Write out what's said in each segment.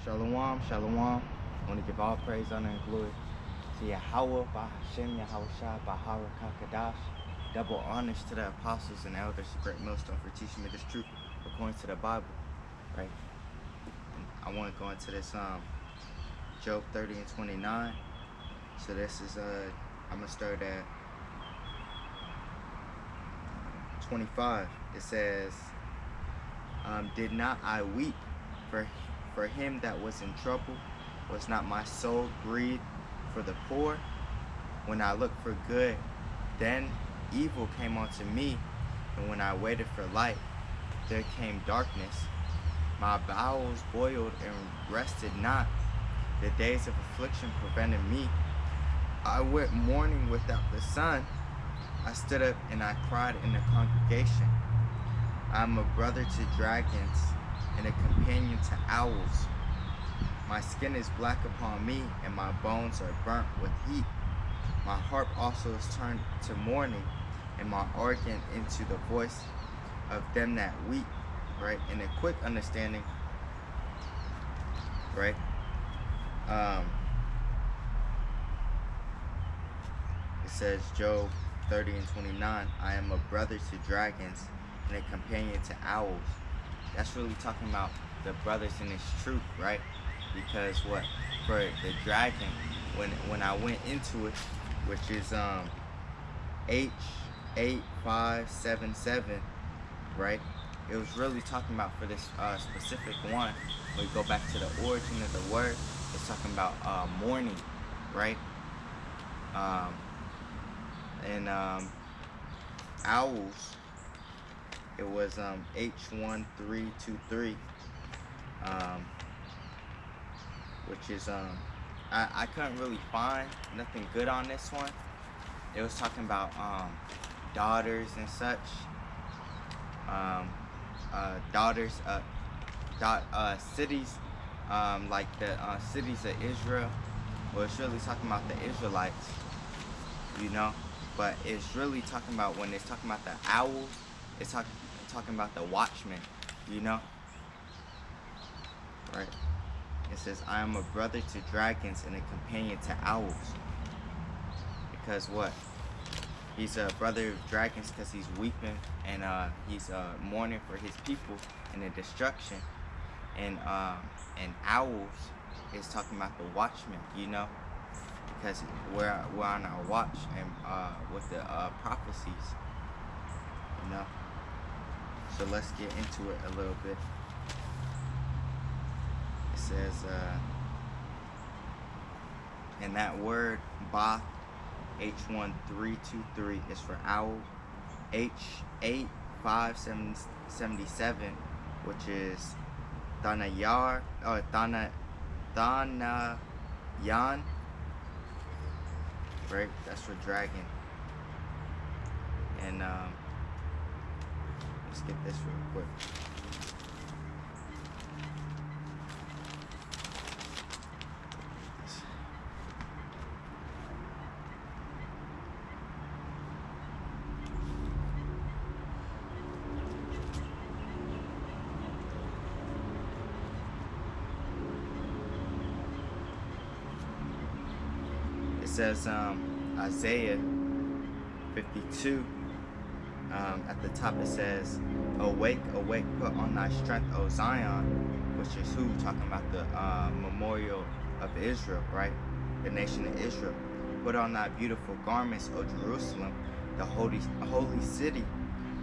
Shalom, shalom. I want to give all praise, honor, and glory to Yahawah, Bahashem, Yahawashi, Barakahtha, Qadash. Double honors to the apostles and elders of Greatmillstone for teaching me this truth according to the Bible, right? And I want to go into this Job 30 and 29. So this is I'm gonna start at 25. It says, "Did not I weep for him that was in trouble? Was not my soul grieved for the poor? When I looked for good, then evil came unto me, and when I waited for light, there came darkness. My bowels boiled and rested not. The days of affliction prevented me. I went mourning without the sun. I stood up and I cried in the congregation. I am a brother to dragons and a companion to owls. My skin is black upon me, and my bones are burnt with heat. My harp also is turned to mourning, and my organ into the voice of them that weep." Right? And a quick understanding, right? It says, Job 30 and 29, "I am a brother to dragons and a companion to owls." That's really talking about the brothers in this truth, right? Because what, for the dragon, when I went into it, which is H8577, right? It was really talking about for this specific one. When we go back to the origin of the word, it's talking about mourning, right? And owls, it was H1323, which is I couldn't really find nothing good on this one. It was talking about daughters and such, daughters, cities, like the cities of Israel. Well, it's really talking about the Israelites, you know. But it's really talking about, when it's talking about the owls, it's talking about the watchmen, you know. Right? It says, "I am a brother to dragons and a companion to owls." Because what? He's a brother of dragons because he's weeping and he's mourning for his people and the destruction. And owls is talking about the watchmen, you know, because we're on our watch and with the prophecies, you know. So let's get into it a little bit. It says, and that word Bath, H1323, is for owl. H8577, which is Thanayar, or Thanayan, right? That's for dragon. And let's get this real quick. It says Isaiah 52, at the top it says, "Awake, awake, put on thy strength, O Zion," which is who? Talking about the memorial of Israel, right? The nation of Israel. "Put on thy beautiful garments, O Jerusalem, the holy city,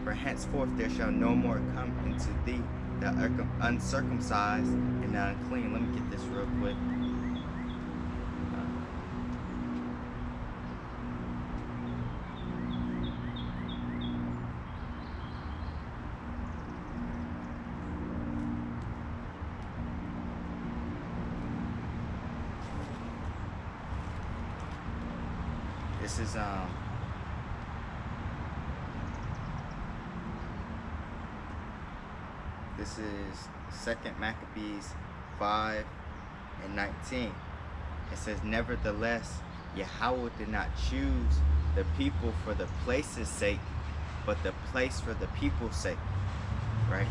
for henceforth there shall no more come into thee the uncircumcised and the unclean." Let me get this real quick. This is 2 Maccabees 5 and 19. It says, "Nevertheless, Yahawah did not choose the people for the place's sake, but the place for the people's sake." Right?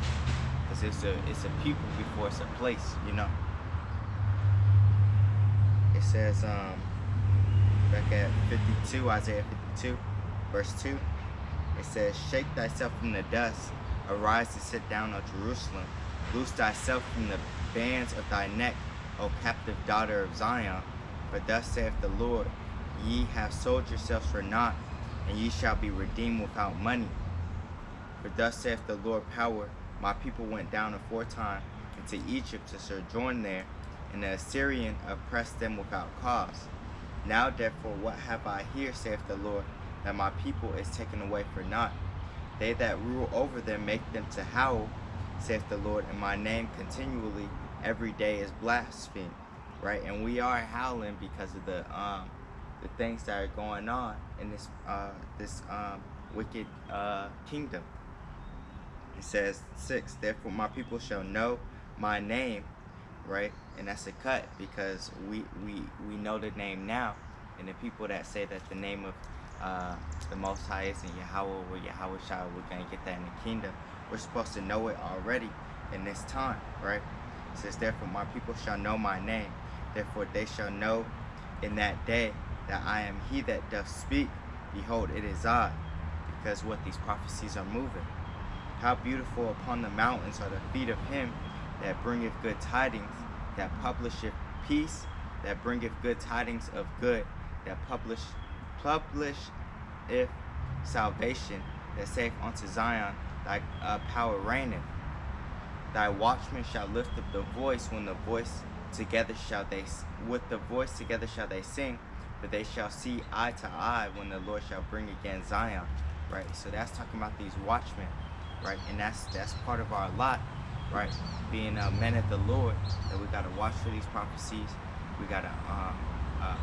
Because it's a people before it's a place, you know. It says back at 52, Isaiah 52, verse 2. It says, "Shake thyself from the dust, arise to sit down, O Jerusalem. Loose thyself from the bands of thy neck, O captive daughter of Zion. For thus saith the Lord, ye have sold yourselves for naught, and ye shall be redeemed without money. For thus saith the Lord power, my people went down aforetime into Egypt to sojourn there, and the Assyrian oppressed them without cause. Now therefore what have I here, saith the Lord, that my people is taken away for naught? They that rule over them make them to howl, saith the Lord, and my name continually every day is blasphemed." Right? And we are howling because of the things that are going on in this wicked kingdom. It says 6, "Therefore my people shall know my name," right? And that's a cut, because we know the name now, and the people that say that the name of the Most High isn't Yahawah or Yahawashi, we're gonna get that in the kingdom. We're supposed to know it already in this time, right? It says, "Therefore my people shall know my name. Therefore they shall know in that day that I am he that doth speak. Behold, it is I." Because what these prophecies are moving. "How beautiful upon the mountains are the feet of him that bringeth good tidings, that publisheth peace, that bringeth good tidings of good, that publisheth salvation, that saith unto Zion, thy power reigneth. Thy watchmen shall lift up the voice, with the voice together shall they sing, but they shall see eye to eye when the Lord shall bring again Zion." Right? So that's talking about these watchmen, right? And that's part of our lot, right? Being men of the Lord, that we gotta watch for these prophecies. We gotta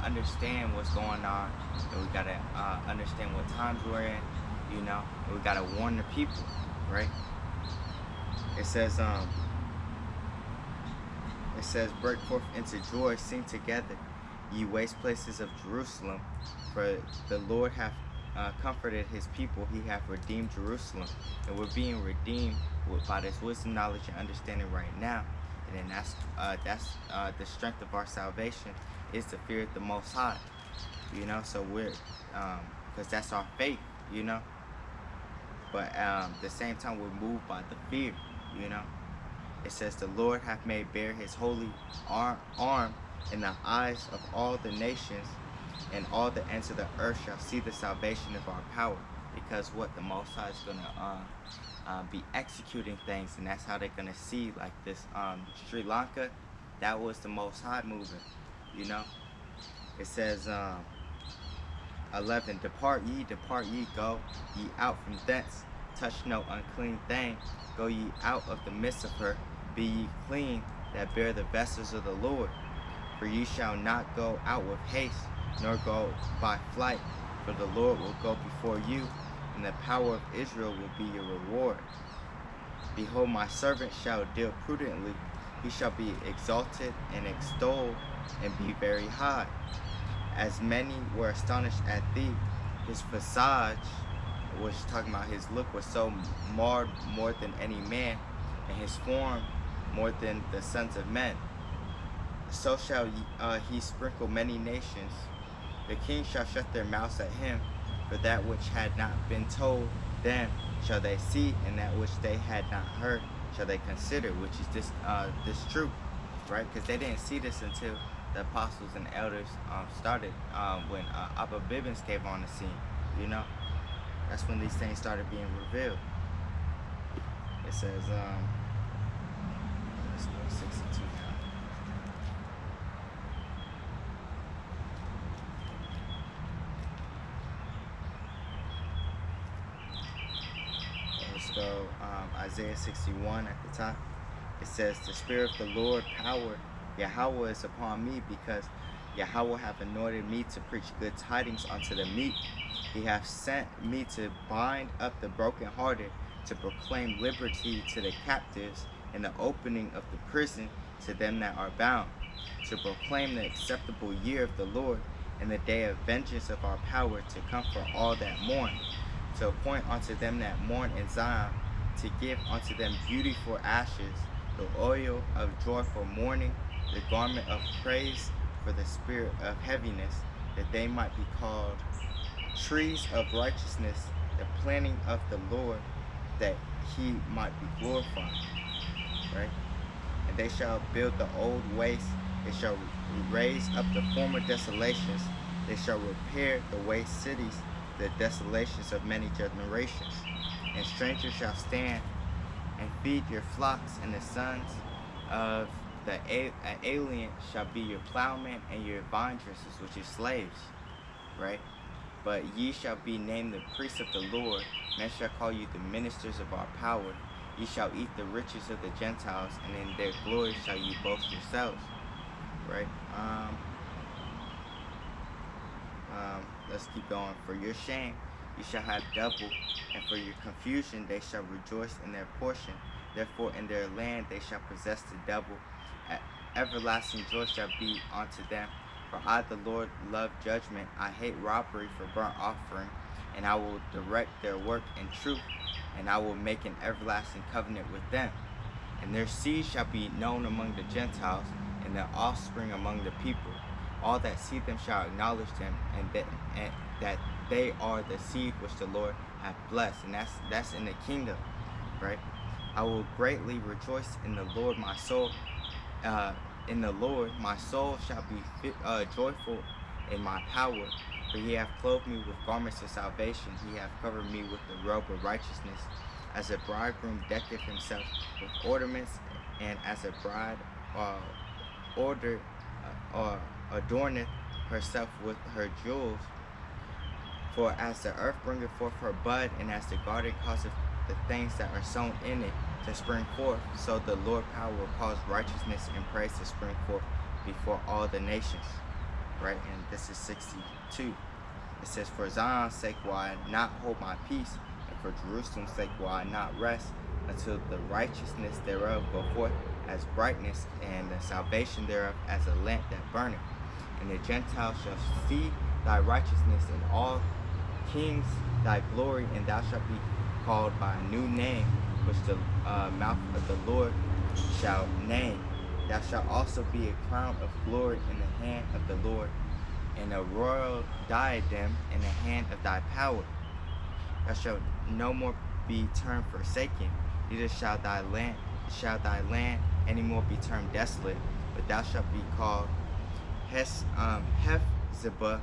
understand what's going on, and we gotta understand what times we're in, you know. And we gotta warn the people, right? It says, "Break forth into joy, sing together, ye waste places of Jerusalem, for the Lord hath comforted his people, he hath redeemed Jerusalem." And we're being redeemed by this wisdom, knowledge, and understanding right now. And then that's the strength of our salvation, is the fear of the Most High, you know. So we're because that's our faith, you know. But at the same time, we're moved by the fear, you know. It says, "The Lord hath made bare his holy arm in the eyes of all the nations, and all the ends of the earth shall see the salvation of our power." Because what the Most High is gonna be executing things, and that's how they're gonna see, like this Sri Lanka, that was the Most High moving, you know. It says 11, depart ye, go ye out from thence, touch no unclean thing, go ye out of the midst of her, be ye clean that bear the vessels of the Lord. For ye shall not go out with haste, nor go by flight, for the Lord will go before you, and the power of Israel will be your reward. Behold, my servant shall deal prudently, he shall be exalted and extolled, and be very high. As many were astonished at thee, his visage," which is talking about his look, "was so marred more than any man, and his form more than the sons of men. So shall he sprinkle many nations. The kings shall shut their mouths at him, for that which had not been told them shall they see, and that which they had not heard shall they consider," which is this truth, right? Because they didn't see this until the apostles and elders started, when Abba Bibbins came on the scene, you know. That's when these things started being revealed. It says, let's go 62 now. Let's go Isaiah 61 at the top. It says, "The Spirit of the Lord, power, Yahawah is upon me, because Yahawah hath anointed me to preach good tidings unto the meek. He hath sent me to bind up the brokenhearted, to proclaim liberty to the captives, and the opening of the prison to them that are bound, to proclaim the acceptable year of the Lord, and the day of vengeance of our power, to comfort all that mourn, to appoint unto them that mourn in Zion, to give unto them beauty for ashes, the oil of joy for mourning, the garment of praise for the spirit of heaviness, that they might be called trees of righteousness, the planting of the Lord, that he might be glorified. Right? And they shall build the old waste, they shall raise up the former desolations, they shall repair the waste cities, the desolations of many generations. And strangers shall stand and feed your flocks, and the sons of the alien shall be your plowmen and your vine dressers, which is slaves. Right? But ye shall be named the priests of the Lord. Men shall call you the ministers of our power. Ye shall eat the riches of the Gentiles, and in their glory shall you boast yourselves. Right? Let's keep going. For your shame you shall have double, and for your confusion they shall rejoice in their portion. Therefore in their land they shall possess the double. Everlasting joy shall be unto them. For I, the Lord, love judgment. I hate robbery for burnt offering, and I will direct their work in truth, and I will make an everlasting covenant with them. And their seed shall be known among the Gentiles, and their offspring among the people. All that see them shall acknowledge them, and that they are the seed which the Lord hath blessed. And that's in the kingdom, right? I will greatly rejoice in the Lord, my soul. In the Lord, my soul shall be joyful in my power. For he hath clothed me with garments of salvation. He hath covered me with the robe of righteousness. As a bridegroom decketh himself with ornaments, and as a bride adorneth herself with her jewels. For as the earth bringeth forth her bud, and as the garden causeth the things that are sown in it to spring forth, so the Lord power will cause righteousness and praise to spring forth before all the nations. Right? And this is 62. It says, for Zion's sake will I not hold my peace, and for Jerusalem's sake will I not rest, until the righteousness thereof go forth as brightness, and the salvation thereof as a lamp that burneth. And the Gentiles shall see thy righteousness, and all kings thy glory, and thou shalt be called by a new name, which the mouth of the Lord shall name. Thou shalt also be a crown of glory in the hand of the Lord, and a royal diadem in the hand of thy power. Thou shalt no more be termed forsaken, neither shall thy land any more be termed desolate, but thou shalt be called Hephzibah,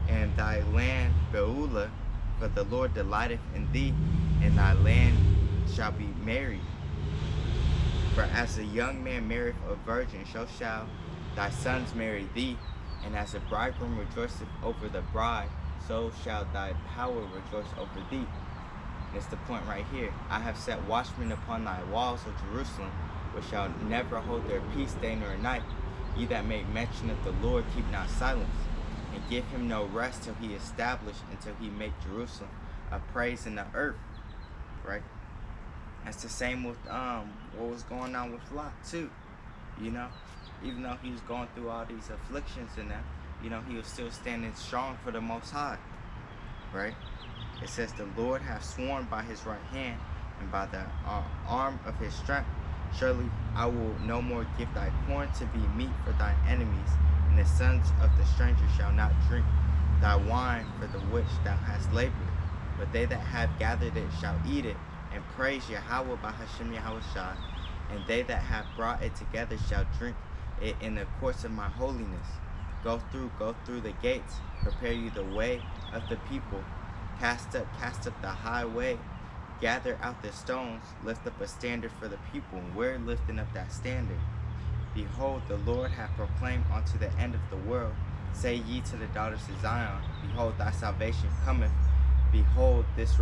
and thy land Beulah, for the Lord delighteth in thee, and thy land shall be married. For as a young man marrieth a virgin, so shall thy sons marry thee, and as a bridegroom rejoiceth over the bride, so shall thy power rejoice over thee. And it's the point right here. I have set watchmen upon thy walls, O Jerusalem, which shall never hold their peace day nor night. Ye that make mention of the Lord, keep not silence, and give him no rest till he establish, until he make Jerusalem a praise in the earth. Right? That's the same with what was going on with Lot too. You know, even though he was going through all these afflictions and that, you know, he was still standing strong for the Most High. Right? It says, the Lord hath sworn by his right hand, and by the arm of his strength, surely I will no more give thy corn to be meat for thine enemies, and the sons of the stranger shall not drink thy wine for the which thou hast labored. But they that have gathered it shall eat it, and praise Yahawah by Hashem Yahawashi, and they that have brought it together shall drink it in the courts of my holiness. Go through the gates, prepare you the way of the people, cast up the highway, gather out the stones, lift up a standard for the people, and we're lifting up that standard. Behold, the Lord hath proclaimed unto the end of the world, say ye to the daughters of Zion, behold, thy salvation cometh, behold, this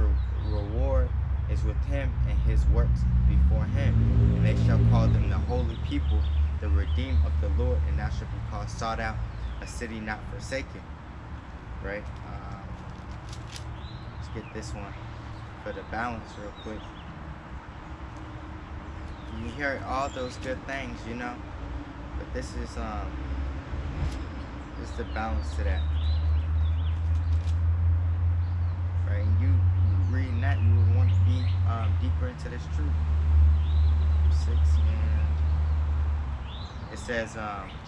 reward is with him, and his works before him, and they shall call them the holy people, the redeemed of the Lord, and thou shalt be called sought out, a city not forsaken. Right? Let's get this one for the balance real quick. You hear all those good things, you know, but this is the balance to that. Right? And you reading that, you would want to be deeper into this truth. 6 and it says,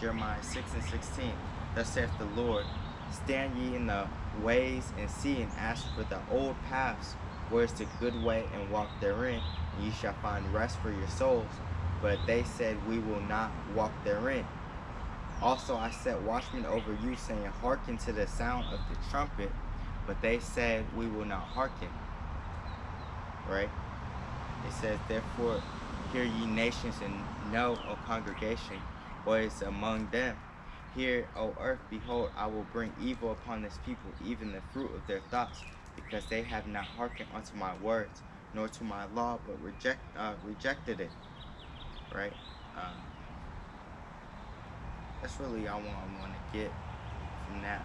Jeremiah 6:16, thus saith the Lord, stand ye in the ways and see and ask for the old paths, where is the good way, and walk therein, and ye shall find rest for your souls. But they said, we will not walk therein. Also I set watchmen over you, saying, hearken to the sound of the trumpet. But they said, we will not hearken. Right? It says, therefore, hear ye nations, and know, O congregation, what is among them. Hear, O earth, behold, I will bring evil upon this people, even the fruit of their thoughts, because they have not hearkened unto my words, nor to my law, but rejected it. Right? That's really all I want to get from that.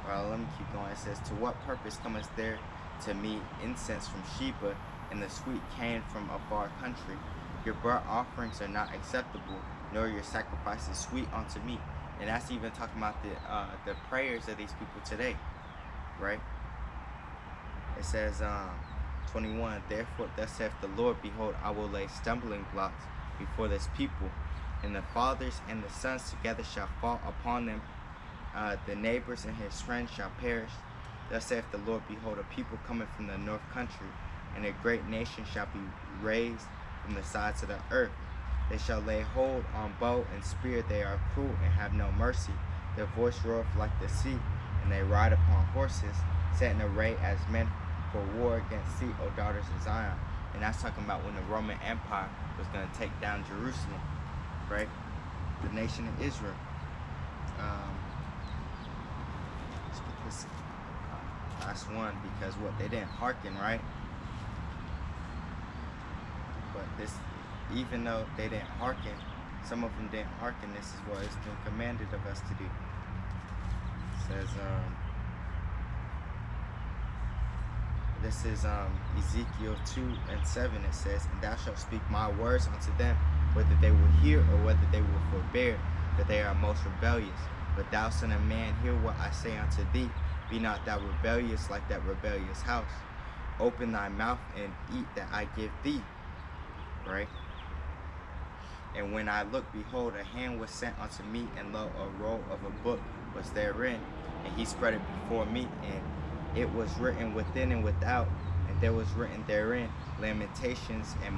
Well, let me keep going. It says, to what purpose cometh there to me incense from Sheba, and the sweet cane from a far country? Your burnt offerings are not acceptable, nor your sacrifices sweet unto me. And that's even talking about the prayers of these people today, right? It says, 21, therefore thus saith the Lord, behold, I will lay stumbling blocks before this people, and the fathers and the sons together shall fall upon them. The neighbors and his friends shall perish. Thus saith the Lord, behold, a people coming from the north country, and a great nation shall be raised from the sides of the earth. They shall lay hold on bow and spear. They are cruel and have no mercy. Their voice roareth like the sea, and they ride upon horses, set in array as men for war against thee, O daughters of Zion. And that's talking about when the Roman Empire was going to take down Jerusalem, right? The nation of Israel. Let's get this last one, because what, they didn't hearken, right? But this, even though they didn't hearken, some of them didn't hearken, this is what it's been commanded of us to do. It says, this is Ezekiel 2:7. It says, and thou shalt speak my words unto them, whether they will hear or whether they will forbear, for they are most rebellious. But thou, son of man, hear what I say unto thee. Be not thou rebellious like that rebellious house. Open thy mouth and eat that I give thee. Right? And when I looked, behold, a hand was sent unto me, and lo, a roll of a book was therein. And he spread it before me, and it was written within and without, and there was written therein lamentations and